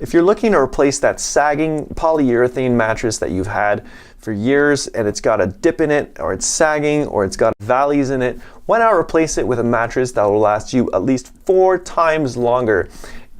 If you're looking to replace that sagging polyurethane mattress that you've had for years and it's got a dip in it, or it's sagging, or it's got valleys in it, why not replace it with a mattress that will last you at least 4 times longer?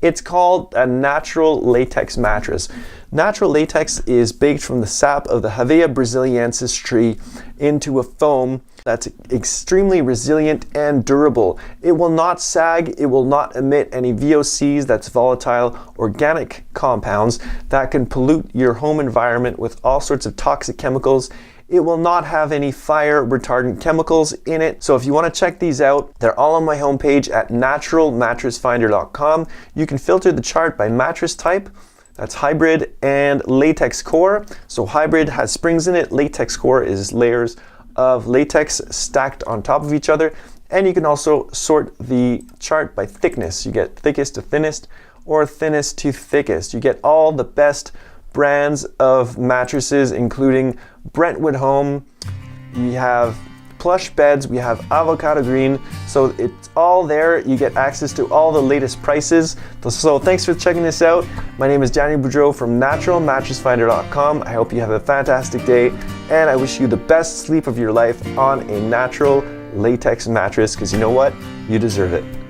It's called a natural latex mattress. Natural latex is baked from the sap of the Hevea brasiliensis tree into a foam that's extremely resilient and durable. It will not sag, it will not emit any VOCs, that's volatile organic compounds, that can pollute your home environment with all sorts of toxic chemicals. It will not have any fire retardant chemicals in it. So if you want to check these out, they're all on my homepage at naturalmattressfinder.com. You can filter the chart by mattress type. That's hybrid and latex core. So hybrid has springs in it. Latex core is layers of latex stacked on top of each other. And you can also sort the chart by thickness. You get thickest to thinnest or thinnest to thickest. You get all the best brands of mattresses, including Brentwood Home. We have plush beds, we have avocado green, so it's all there. You get access to all the latest prices. So thanks for checking this out. My name is Daniel Boudreau from naturalmattressfinder.com. I hope you have a fantastic day, and I wish you the best sleep of your life on a natural latex mattress, because you know what? You deserve it.